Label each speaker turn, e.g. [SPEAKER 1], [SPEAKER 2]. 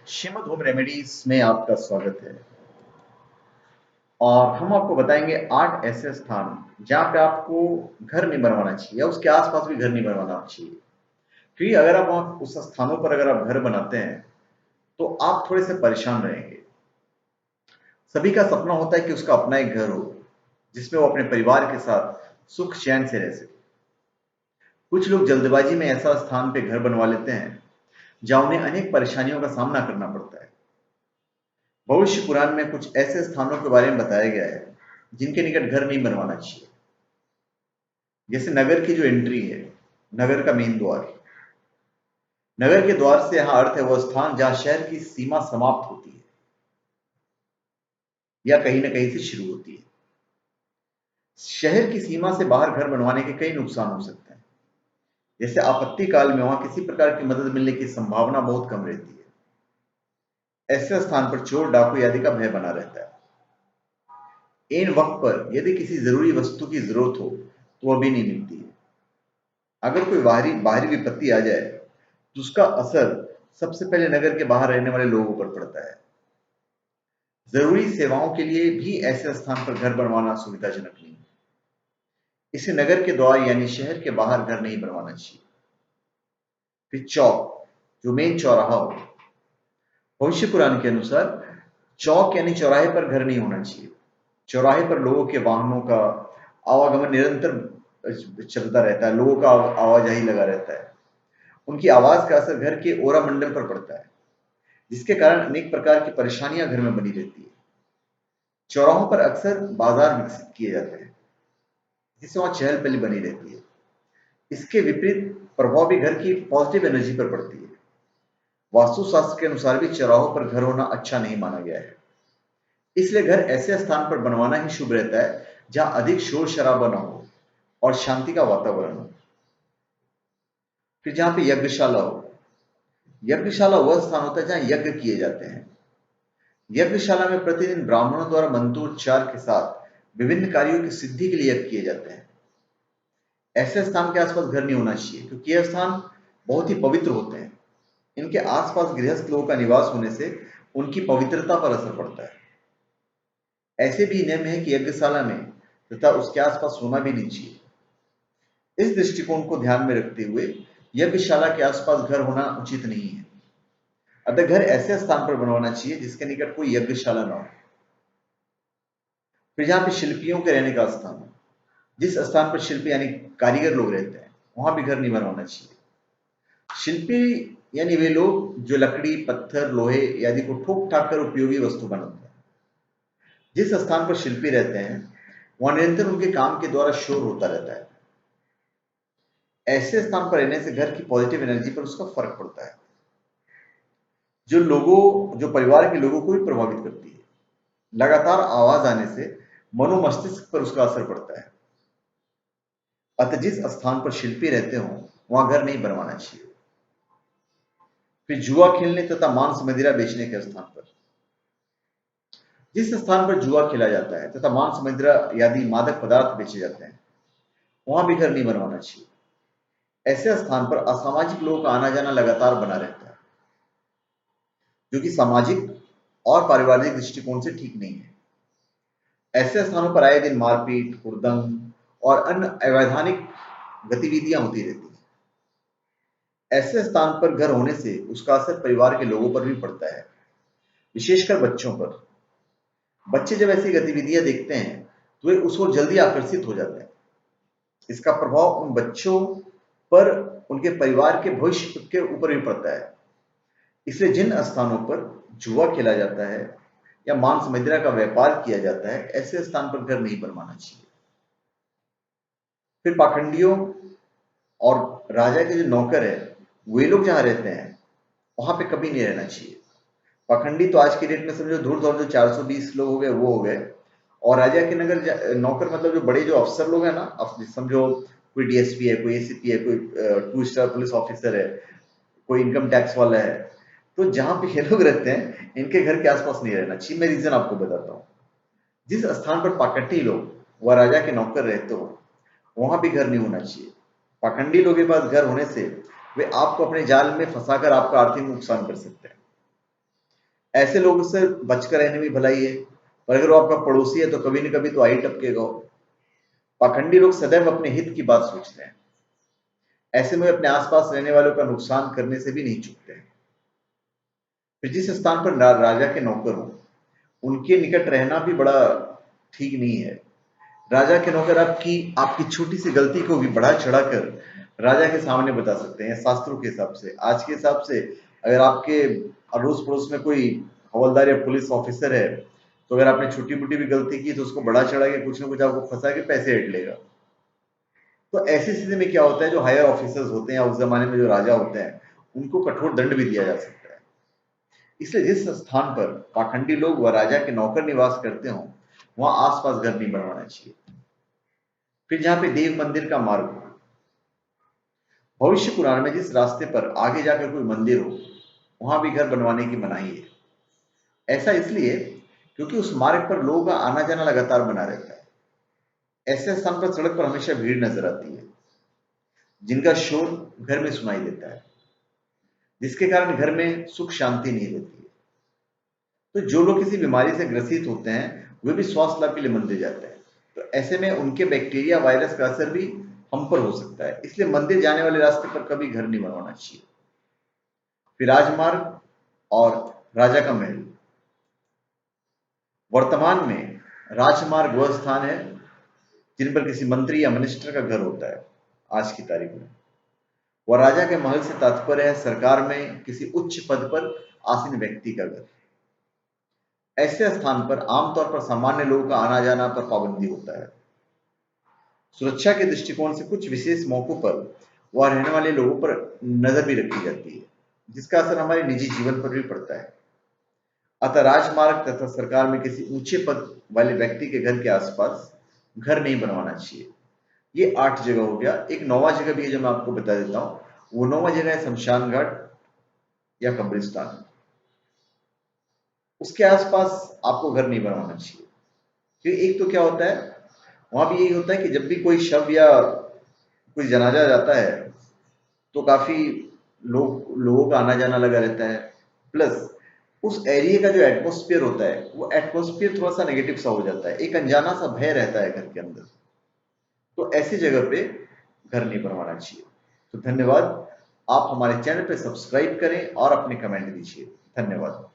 [SPEAKER 1] Shrimad home remedies में आपका स्वागत है। और हम आपको बताएंगे 8 ऐसे स्थान जहां पे आपको घर नहीं बनवाना चाहिए या उसके आसपास भी घर नहीं बनवाना चाहिए। क्योंकि अगर आप वहां उस स्थानों पर अगर आप घर बनाते हैं तो आप थोड़े से परेशान रहेंगे। सभी का सपना होता है कि उसका अपना एक घर हो जिसमें वो अपने परिवार के साथ सुख चैन से रह सके। कुछ लोग जल्दबाजी में ऐसा स्थान पे घर बनवा लेते हैं जहां उन्हें अनेक परेशानियों का सामना करना पड़ता है। भविष्य पुराण में कुछ ऐसे स्थानों के बारे में बताया गया है जिनके निकट घर नहीं बनवाना चाहिए। जैसे नगर की जो एंट्री है, नगर का मेन द्वार। नगर के द्वार से यहाँ अर्थ है वह स्थान जहां शहर की सीमा समाप्त होती है या कहीं ना कहीं से शुरू होती है। शहर की सीमा से बाहर घर बनवाने के कई नुकसान हो सकते हैं। जैसे आपत्ति काल में वहां किसी प्रकार की मदद मिलने की संभावना बहुत कम रहती है। ऐसे स्थान पर चोर डाकू आदि का भय बना रहता है। इन वक्त पर यदि किसी जरूरी वस्तु की जरूरत हो तो वह भी नहीं मिलती है। अगर कोई बाहरी बाहरी विपत्ति आ जाए तो उसका असर सबसे पहले नगर के बाहर रहने वाले लोगों पर पड़ता है। जरूरी सेवाओं के लिए भी ऐसे स्थान पर घर बनवाना सुविधाजनक नहीं है। इसे नगर के द्वार यानी शहर के बाहर घर नहीं बनवाना चाहिए। फिर चौक, जो मेन चौराहा हो। भविष्य पुराण के अनुसार चौक यानी चौराहे पर घर नहीं होना चाहिए। चौराहे पर लोगों के वाहनों का आवागमन निरंतर चलता रहता है, लोगों का आवाजाही लगा रहता है। उनकी आवाज का असर घर के ओरा मंडल पर पड़ता है, जिसके कारण अनेक प्रकार की परेशानियां घर में बनी रहती है। चौराहों पर अक्सर बाजार विकसित किए जाते हैं, जिससे वहां चहल पहल बनी रहती है। इसके विपरीत प्रभाव भी घर की पॉजिटिव एनर्जी पर पड़ती है। वास्तुशास्त्र के अनुसार भी चौराहों पर घर होना अच्छा नहीं माना गया है। इसलिए घर ऐसे स्थान पर बनवाना ही शुभ रहता है जहां अधिक शोर शराबा न हो और शांति का वातावरण हो। फिर जहां पे यज्ञशाला हो। यज्ञशाला वह स्थान होता है जहां यज्ञ किए जाते हैं। यज्ञशाला में प्रतिदिन ब्राह्मणों द्वारा मंत्रोच्चार के साथ विभिन्न कार्यों की सिद्धि के लिए यज्ञ किए जाते हैं। ऐसे स्थान के आसपास घर नहीं होना चाहिए क्योंकि यह स्थान बहुत ही पवित्र होते हैं। इनके आसपास गृहस्थ लोगों का निवास होने से उनकी पवित्रता पर असर पड़ता है। ऐसे भी नियम है कि यज्ञशाला में तथा उसके आसपास होना भी नहीं चाहिए। इस दृष्टिकोण को ध्यान में रखते हुए यज्ञशाला के आसपास घर होना उचित नहीं है। अतः घर ऐसे स्थान पर बनवाना चाहिए जिसके निकट कोई यज्ञशाला न हो। फिर जहां पे शिल्पियों के रहने का स्थान हो। जिस स्थान पर शिल्पी यानी कारीगर लोग रहते हैं वहां भी घर नहीं बनवाना चाहिए। शिल्पी यानी वे लोग जो लकड़ी, पत्थर, लोहे आदि को ठोक ठाक कर उपयोगी वस्तु बनाते हैं। जिस स्थान पर शिल्पी रहते हैं वहां निरंतर उनके काम के द्वारा शोर होता रहता है। ऐसे स्थान पर रहने से घर की पॉजिटिव एनर्जी पर उसका फर्क पड़ता है, जो परिवार के लोगों को भी प्रभावित करती है। लगातार आवाज आने से मनोमस्तिष्क पर उसका असर पड़ता है। अतः जिस स्थान पर शिल्पी रहते हो वहां घर नहीं बनवाना चाहिए। फिर जुआ खेलने तथा मांस मदिरा बेचने के स्थान पर। जिस स्थान पर जुआ खेला जाता है तथा मांस मदिरा आदि मादक पदार्थ बेचे जाते हैं वहां भी घर नहीं बनवाना चाहिए। ऐसे स्थान पर असामाजिक लोगों का आना जाना लगातार बना रहता है, जो कि सामाजिक और पारिवारिक दृष्टिकोण से ठीक नहीं है। ऐसे स्थानों पर आए दिन मारपीट, हुड़दंग और अन्य अवैधानिक गतिविधियां होती रहती हैं। ऐसे स्थान पर घर होने से उसका असर परिवार के लोगों पर भी पड़ता है, विशेषकर बच्चों पर। बच्चे जब ऐसी गतिविधियां देखते हैं तो वे उस ओर जल्दी आकर्षित हो जाते हैं। इसका प्रभाव उन बच्चों पर उनके परिवार के भविष्य के ऊपर भी पड़ता है। इसलिए जिन स्थानों पर जुआ खेला जाता है या मांस मदिरा का व्यापार किया जाता है ऐसे स्थान पर घर नहीं बनवाना चाहिए। फिर पाखंडियों और राजा के जो नौकर है वे लोग जहां रहते हैं वहां पे कभी नहीं रहना चाहिए। पाखंडी तो आज की डेट में समझो धूल धूल जो 420 लोग हो गए वो हो गए। और राजा के नगर नौकर मतलब जो बड़े जो अफसर लोग हैं ना, समझो कोई डीएसपी है, कोई एसीपी है, कोई 2 स्टार पुलिस ऑफिसर है, कोई इनकम टैक्स वाला है। तो जहां पे ये लोग रहते हैं इनके घर के आसपास नहीं रहना चाहिए। मैं रीजन आपको बताता हूँ। जिस स्थान पर पाखंडी लोग व राजा के नौकर रहते हो वहां भी घर नहीं होना चाहिए। पाखंडी लोगों के पास घर होने से वे आपको अपने जाल में फंसाकर आपका आर्थिक नुकसान कर सकते हैं। ऐसे लोगों से बचकर रहने में भलाई है, पर अगर वो आपका पड़ोसी है तो कभी न कभी तो आ ही टपकेगा। पाखंडी लोग सदैव अपने हित की बात सोचते हैं, ऐसे में अपने आसपास रहने वालों का नुकसान करने से भी नहीं चूकते हैं। फिर जिस स्थान पर राजा के नौकर हो, उनके निकट रहना भी बड़ा ठीक नहीं है। राजा के नौकर आपकी आपकी छोटी सी गलती को भी बढ़ा चढ़ाकर राजा के सामने बता सकते हैं। शास्त्रों के हिसाब से, आज के हिसाब से, अगर आपके अड़ोस पड़ोस में कोई हवलदार या पुलिस ऑफिसर है, तो अगर आपने छोटी मोटी भी गलती की तो उसको बढ़ा चढ़ा के कुछ ना कुछ आपको फंसा के पैसे हट लेगा। तो ऐसी स्थिति में क्या होता है, जो हायर ऑफिसर्स होते हैं या उस जमाने में जो राजा होते हैं, उनको कठोर दंड भी दिया जा सकता है। इसलिए जिस स्थान पर पाखंडी लोग व राजा के नौकर निवास करते हों, वहां आसपास घर नहीं बनवाना चाहिए। फिर जहां पे देव मंदिर का मार्ग हो, भविष्य पुराण में जिस रास्ते पर आगे जाकर कोई मंदिर हो, वहां भी घर बनवाने की मनाही है। ऐसा इसलिए क्योंकि उस मार्ग पर लोगों का आना जाना लगातार बना रहता है। ऐसे स्थान पर सड़क पर हमेशा भीड़ नजर आती है, जिनका शोर घर में सुनाई देता है, जिसके कारण घर में सुख शांति नहीं रहती है। तो जो लोग किसी बीमारी से ग्रसित होते हैं, वे भी स्वास्थ्य लाभ के लिए मंदिर जाते हैं। तो ऐसे में उनके बैक्टीरिया वायरस का असर भी हम पर हो सकता है। इसलिए मंदिर जाने वाले रास्ते पर कभी घर नहीं बनवाना चाहिए। फिर राजमार्ग और राजा का महल। वर्तमान में राजमार्ग वह स्थान है जिन पर किसी मंत्री या मिनिस्टर का घर होता है। आज की तारीख में वह राजा के महल से तात्पर्य है सरकार में किसी उच्च पद पर आसीन व्यक्ति का घर। ऐसे स्थान पर आमतौर पर सामान्य लोगों का आना जाना पर पाबंदी होता है। सुरक्षा के दृष्टिकोण से कुछ विशेष मौकों पर वहां रहने वाले लोगों पर नजर भी रखी जाती है, जिसका असर हमारे निजी जीवन पर भी पड़ता है। अतः राजमार्ग तथा सरकार में किसी ऊंचे पद वाले व्यक्ति के घर के आसपास घर नहीं बनवाना चाहिए। ये 8 जगह हो गया। एक 9वां जगह भी है जो मैं आपको बता देता हूँ। वो 9वां जगह है शमशान घाट या कब्रिस्तान। उसके आसपास आपको घर नहीं बनवाना चाहिए, क्योंकि एक तो क्या होता है, वहां भी यही होता है कि जब भी कोई शव या कोई जनाजा जाता है तो काफी लोगों का आना जाना लगा रहता है। प्लस उस एरिया का जो एटमोस्फियर होता है, वो एटमोस्फियर थोड़ा सा नेगेटिव सा हो जाता है, एक अनजाना सा भय रहता है घर के अंदर। तो ऐसी जगह पे घर नहीं बनवाना चाहिए। तो धन्यवाद। आप हमारे चैनल पे सब्सक्राइब करें और अपने कमेंट दीजिए। धन्यवाद।